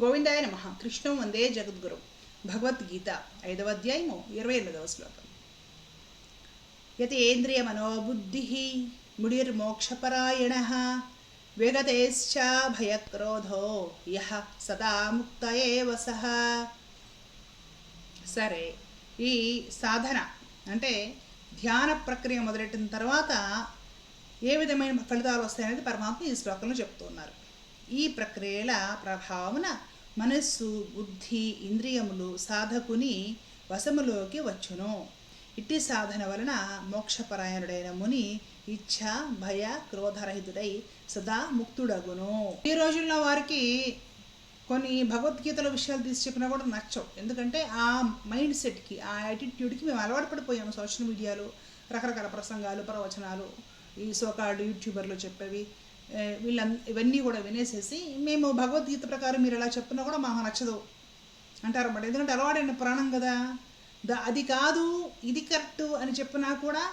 గోవిందాయ నమః. కృష్ణం వందే జగద్గురు. భగవద్గీత 5వ అధ్యాయము 28వ శ్లోకం. యతేంద్రియ మనోబుద్ధి ముడిర్మోక్షపరాయణః విగతేశ్చ భయక్రోధో యః సదా ముక్త ఏవ సః. సరే, ఈ సాధన అంటే ధ్యాన ప్రక్రియ మొదలెట్టిన తర్వాత ఏ విధమైన ఫలితాలు వస్తాయనేది పరమాత్మ ఈ శ్లోకంలో చెప్తున్నారు. ఈ ప్రక్రియల ప్రభావమున మనస్సు, బుద్ధి, ఇంద్రియములు సాధకుని వశములోకి వచ్చును. ఇట్టి సాధన వలన మోక్షపరాయణుడైన ముని ఇచ్ఛ, భయ, క్రోధరహితుడై సదా ముక్తుడగును. ఈ రోజుల్లో వారికి కొన్ని భగవద్గీతల విషయాలు తీసి చెప్పినా కూడా నచ్చవు. ఎందుకంటే ఆ మైండ్ సెట్కి, ఆ యాటిట్యూడ్కి మేము అలవాటు పడిపోయాము. సోషల్ మీడియాలో రకరకాల ప్రసంగాలు, ప్రవచనాలు, ఈ సోకాల్డ్ యూట్యూబర్లు చెప్పేవి ఇవన్నీ కూడా వినేసేసి మేము భగవద్గీత ప్రకారం మీరు ఎలా చెప్పినా కూడా మాకు నచ్చదు అంటారు అన్నమాట. ఎందుకంటే అలవాడైన ప్రాణం కదా, అది కాదు ఇది కరెక్ట్ అని చెప్పినా కూడా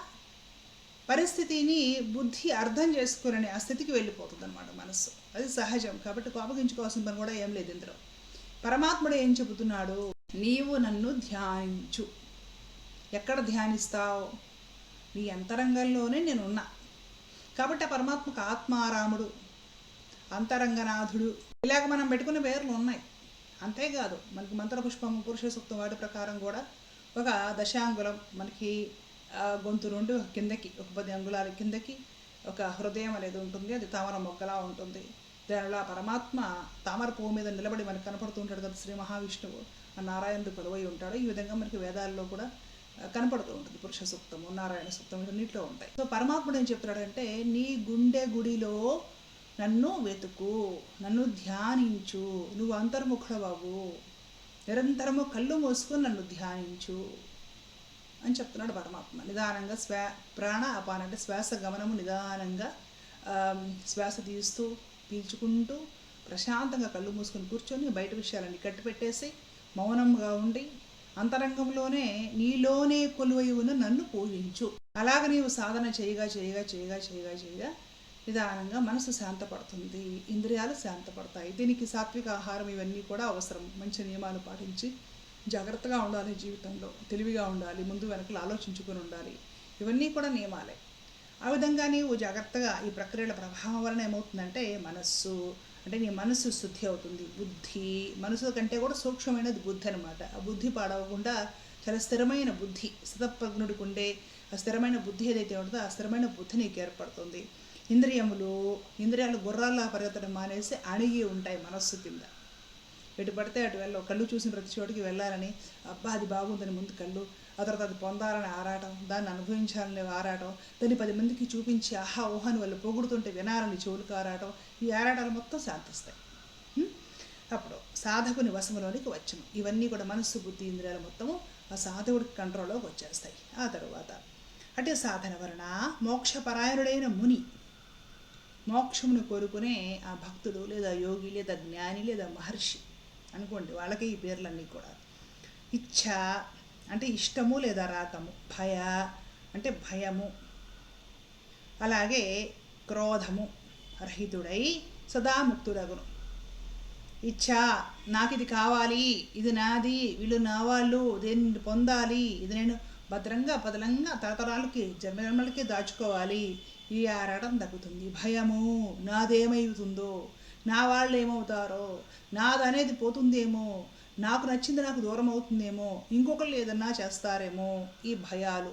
పరిస్థితిని బుద్ధి అర్థం చేసుకోరని ఆ స్థితికి వెళ్ళిపోతుంది అనమాట మనస్సు. అది సహజం. కాబట్టి కోపగించుకోవాల్సిన పని కూడా ఏం లేదు ఇందులో. పరమాత్ముడు ఏం చెబుతున్నాడు? నీవు నన్ను ధ్యానించు. ఎక్కడ ధ్యానిస్తావు? నీ అంతరంగంలోనే నేను ఉన్నా. కాబట్టి ఆ పరమాత్మకు ఆత్మారాముడు, అంతరంగనాథుడు ఇలాగ మనం పెట్టుకునే పేర్లు ఉన్నాయి. అంతేకాదు మనకి మంత్రపుష్పము, పురుష సూక్తం వాటి ప్రకారం కూడా ఒక దశాంగులం మనకి గొంతు నుండి కిందకి ఒక 10 అంగుళాల కిందకి ఒక హృదయం అనేది ఉంటుంది. అది తామర మొగ్గలా ఉంటుంది. దానిలో పరమాత్మ తామర పువ్వు మీద నిలబడి మనకు కనపడుతూ ఉంటాడు కదా. శ్రీ మహావిష్ణువు ఆ నారాయణుడు కొలువై ఉంటాడు. ఈ విధంగా మనకి వేదాల్లో కూడా కనపడుతూ ఉంటుంది. పురుష సూక్తము, నారాయణ సూక్తం ఇవన్నిట్లో ఉంటాయి. సో పరమాత్ముడు ఏం చెప్తున్నాడంటే, నీ గుండె గుడిలో నన్ను వెతుకు, నన్ను ధ్యానించు, నువ్వు అంతర్ముఖుడవు, నిరంతరము కళ్ళు మూసుకొని నన్ను ధ్యానించు అని చెప్తున్నాడు పరమాత్మ. నిదానంగా ప్రాణ అపాన అంటే శ్వాస గమనము నిదానంగా శ్వాస తీస్తూ పీల్చుకుంటూ ప్రశాంతంగా కళ్ళు మూసుకొని కూర్చొని బయట విషయాలన్నీ కట్టిపెట్టేసి మౌనంగా ఉండి అంతరంగంలోనే నీలోనే కొలువై ఉన్న నన్ను పూజించు. అలాగ నీవు సాధన చేయగా చేయగా చేయగా చేయగా చేయగా నిదానంగా మనసు శాంతపడుతుంది, ఇంద్రియాలు శాంతపడతాయి. దీనికి సాత్విక ఆహారం ఇవన్నీ కూడా అవసరం. మంచి నియమాలు పాటించి జాగ్రత్తగా ఉండాలి, జీవితంలో తెలివిగా ఉండాలి, ముందు వెనకలు ఆలోచించుకొని ఉండాలి. ఇవన్నీ కూడా నియమాలే. ఆ విధంగా నీవు జాగ్రత్తగా ఈ ప్రక్రియల ప్రభావం వలన ఏమవుతుందంటే మనస్సు అంటే నీ మనసు శుద్ధి అవుతుంది. బుద్ధి మనసు కంటే కూడా సూక్ష్మమైనది బుద్ధి అనమాట. ఆ బుద్ధి పాడవకుండా చాలా స్థిరమైన బుద్ధి, స్థితప్రజ్ఞుడికి ఉండే ఆ స్థిరమైన బుద్ధి ఏదైతే ఉంటుందో ఆ స్థిరమైన బుద్ధి నీకు ఏర్పడుతుంది. ఇంద్రియాలు గుర్రాల్లా పరిగెత్తడం మానేసి అణిగి ఉంటాయి మనస్సు కింద. ఎటు పడితే అటు కళ్ళు చూసిన ప్రతి చోటికి వెళ్ళాలని, అబ్బా అది బాగుందని ముందు కళ్ళు, ఆ తర్వాత అది పొందాలని ఆరాటం, దాన్ని అనుభవించాలని ఆరాటం, దాన్ని 10 మందికి చూపించి ఆహా ఊహాన్ని వాళ్ళు పొగుడుతుంటే వినాలని చెవులకు ఆరాటం. ఈ ఆరాటాలు మొత్తం శాంతిస్తాయి. అప్పుడు సాధకుని వశములోనికి వచ్చును. ఇవన్నీ కూడా మనస్సు, బుద్ధి, ఇంద్రియాలు మొత్తము ఆ సాధకుడికి కంట్రోల్లోకి వచ్చేస్తాయి. ఆ తరువాత అటు సాధన వలన మోక్షపరాయణుడైన ముని, మోక్షమును కోరుకునే ఆ భక్తుడు లేదా యోగి లేదా జ్ఞాని లేదా మహర్షి అనుకోండి, వాళ్ళకి ఈ పేర్లన్నీ కూడా. ఇచ్ఛ అంటే ఇష్టము లేదా రాగము, భయ అంటే భయము, అలాగే క్రోధము రహితుడై సదా ముక్తుడగును. ఇచ్ఛ నాకు ఇది కావాలి, ఇది నాది, వీళ్ళు నా వాళ్ళు, దీన్ని పొందాలి, ఇది నేను భద్రంగా పదలంగా తరతరాలకి జన్మలకి దాచుకోవాలి, ఈ ఆరాటం తగ్గుతుంది. భయము నాదేమవుతుందో, నా వాళ్ళు ఏమవుతారో, నాదనేది పోతుందేమో, నాకు నచ్చింది నాకు దూరం అవుతుందేమో, ఇంకొకళ్ళు ఏదన్నా చేస్తారేమో, ఈ భయాలు.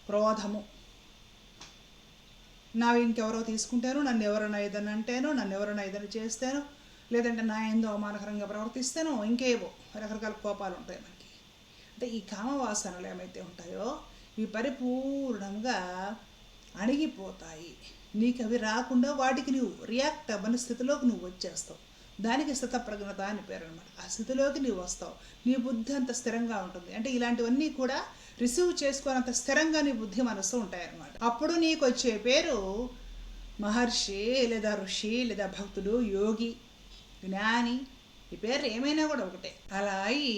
క్రోధము నావి ఇంకెవరో తీసుకుంటాను, నన్ను ఎవరైనా ఏదైనా అంటేనో, నన్ను ఎవరైనా ఏదైనా చేస్తానో, లేదంటే నా ఏందో అవమానకరంగా ప్రవర్తిస్తానో, ఇంకేవో రకరకాల కోపాలు ఉంటాయి మనకి. అంటే ఈ కామవాసనలు ఏమైతే ఉంటాయో ఇవి పరిపూర్ణంగా అణిగిపోతాయి. నీకు అవి రాకుండా వాటికి నువ్వు రియాక్ట్ అవ్వని స్థితిలోకి నువ్వు వచ్చేస్తావు. దానికి స్థితప్రజ్ఞత అని పేరు అనమాట. ఆ స్థితిలోకి నువ్వు వస్తావు. నీ బుద్ధి అంత స్థిరంగా ఉంటుంది. అంటే ఇలాంటివన్నీ కూడా రిసీవ్ చేసుకున్నంత స్థిరంగా నీ బుద్ధి మనస్సు ఉంటాయన్నమాట. అప్పుడు నీకు వచ్చే పేరు మహర్షి లేదా ఋషి లేదా భక్తుడు, యోగి, జ్ఞాని. ఈ పేరు ఏమైనా కూడా ఒకటే. అలా అయి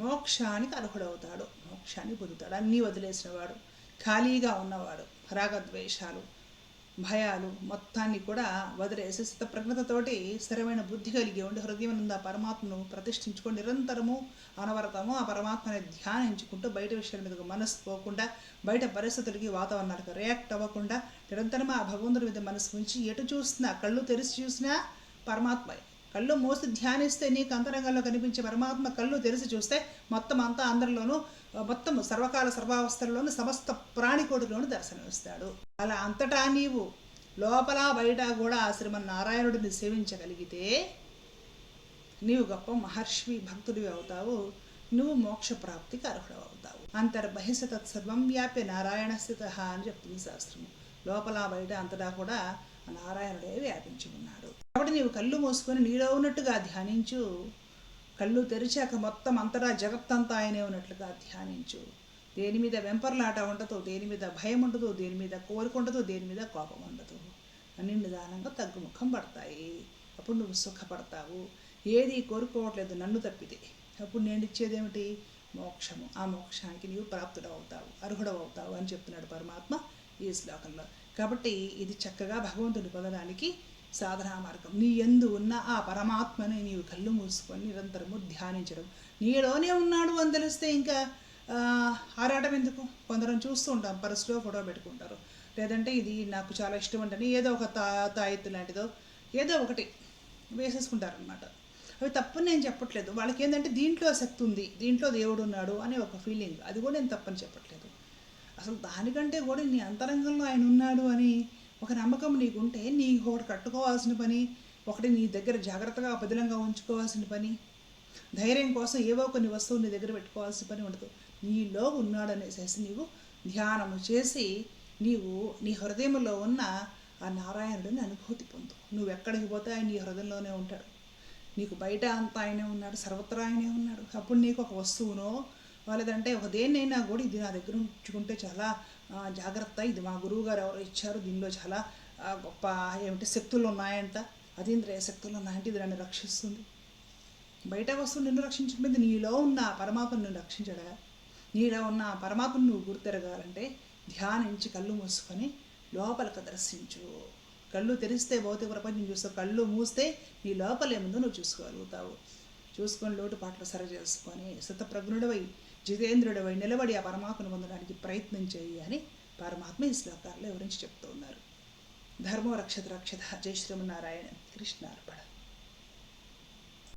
మోక్షానికి అర్హుడవుతాడు, మోక్షాన్ని పొందుతాడు. అన్నీ వదిలేసినవాడు, ఖాళీగా ఉన్నవాడు, రాగద్వేషాలు భయాలు మొత్తాన్ని కూడా వదిలేసి స్థితప్రజ్ఞతతోటి స్థిరమైన బుద్ధి కలిగి ఉండి హృదయం నుండి ఆ పరమాత్మను ప్రతిష్ఠించుకొని నిరంతరము అనవరతము ఆ పరమాత్మని ధ్యానించుకుంటూ బయట విషయాల మీద మనసు పోకుండా బయట పరిస్థితులకి వాతావరణాలకు రియాక్ట్ అవ్వకుండా నిరంతరం ఆ భగవంతుడి మీద మనసు ఉంచి ఎటు చూసినా కళ్ళు తెరిచి చూసినా పరమాత్మ, కళ్ళు మూసి ధ్యానిస్తే నీకు అంతరంగంలో కనిపించే పరమాత్మ కళ్ళు తెరిచి చూస్తే మొత్తం అంతా అందరిలోనూ మొత్తం సర్వకాల సర్వావస్థల్లోనూ సమస్త ప్రాణికోటిలోనూ దర్శనమిస్తాడు. అలా అంతటా నీవు లోపల బయట కూడా ఆ శ్రీమన్నారాయణుడిని సేవించగలిగితే నీవు గొప్ప మహర్షి భక్తుడివి అవుతావు. నువ్వు మోక్షప్రాప్తికి అర్హుడు అవుతావు. అంతర్బహిష తత్సర్వం వ్యాప్య నారాయణ స్థిత అని చెప్తుంది శాస్త్రము. లోపల బయట అంతటా కూడా నారాయణుడే వ్యాపించి ఉన్నాడు. కాబట్టి నీవు కళ్ళు మూసుకొని నీలో ఉన్నట్టుగా ధ్యానించు. కళ్ళు తెరిచాక మొత్తం అంతటా జగత్తంతా ఆయనే ఉన్నట్లుగా ధ్యానించు. దేని మీద వెంపర్లాట ఉండదు, దేని మీద భయం ఉండదు, దేని మీద కోరిక ఉండదు, దేని మీద కోపం ఉండదు. అన్ని నిదానంగా తగ్గుముఖం పడతాయి. అప్పుడు నువ్వు సుఖపడతావు. ఏది కోరుకోవట్లేదు నన్ను తప్పితే. అప్పుడు నేను ఇచ్చేదేమిటి? మోక్షము. ఆ మోక్షానికి నీవు ప్రాప్తుడవుతావు, అర్హుడవుతావు అని చెప్తున్నాడు పరమాత్మ ఈ శ్లోకంలో. కాబట్టి ఇది చక్కగా భగవంతుని పొందడానికి సాధనా మార్గం. నీ యందు ఉన్న ఆ పరమాత్మని నీవు కళ్ళు మూసుకొని నిరంతరము ధ్యానించడం. నీలోనే ఉన్నాడు అని తెలిస్తే ఇంకా ఆరాటం ఎందుకు? కొందరం చూస్తూ ఉంటాం, పర్సులో ఫోటో పెట్టుకుంటారు, లేదంటే ఇది నాకు చాలా ఇష్టం అంటని ఏదో ఒక తాయెత్తు లాంటిదో ఏదో ఒకటి వేసేసుకుంటారనమాట. అవి తప్పని నేను చెప్పట్లేదు. వాళ్ళకి ఏంటంటే దీంట్లో శక్తి ఉంది, దీంట్లో దేవుడు ఉన్నాడు అనే ఒక ఫీలింగ్. అది కూడా నేను తప్పని చెప్పట్లేదు. అసలు దానికంటే కూడా నీ అంతరంగంలో ఆయన ఉన్నాడు అని ఒక నమ్మకం నీకుంటే నీకు ఒకటి కట్టుకోవాల్సిన పని, ఒకటి నీ దగ్గర జాగ్రత్తగా పదిలంగా ఉంచుకోవాల్సిన పని, ధైర్యం కోసం ఏవో కొన్ని వస్తువులు నీ దగ్గర పెట్టుకోవాల్సిన పని ఉండదు. నీలో ఉన్నాడనేసేసి నీవు ధ్యానము చేసి నీవు నీ హృదయంలో ఉన్న ఆ నారాయణుడిని అనుభూతి పొందు. నువ్వు ఎక్కడికి పోతే ఆయన నీ హృదయంలోనే ఉంటాడు. నీకు బయట అంతా ఆయనే ఉన్నాడు, సర్వత్రా ఆయనే ఉన్నాడు. అప్పుడు నీకు ఒక వస్తువునో లేదంటే ఒక దేన్నైనా కూడా ఇది నా దగ్గర ఉంచుకుంటే చాలా జాగ్రత్త, ఇది మా గురువు గారు ఎవరో ఇచ్చారు, దీనిలో చాలా గొప్ప ఏమిటి శక్తులు ఉన్నాయంట, అతీంద్రియ శక్తులు ఉన్నాయంటే ఇది నన్ను రక్షిస్తుంది. బయట వస్తువు నిన్ను రక్షించకపోతే నీలో ఉన్న పరమాత్మను నిన్ను రక్షించడా? నీలో ఉన్న పరమాత్మను నువ్వు గుర్తెరగాలంటే ధ్యానించి కళ్ళు మూసుకొని లోపలికి దర్శించు. కళ్ళు తెరిస్తే భౌతిక ప్రపంచం చూస్తావు, కళ్ళు మూస్తే నీ లోపలేముందో నువ్వు చూసుకోగలుగుతావు. చూసుకొని లోటుపాట్లు సరి చేసుకొని స్థితప్రజ్ఞుడివై జితేంద్రుడివై నిలబడి ఆ పరమాత్మను పొందడానికి ప్రయత్నం చేయి అని పరమాత్మ ఈ శ్లోకాల్లో వివరించి చెప్తూ ఉన్నారు. ధర్మో రక్షత రక్షత. జై శ్రీమన్నారాయణ. కృష్ణార్పణ.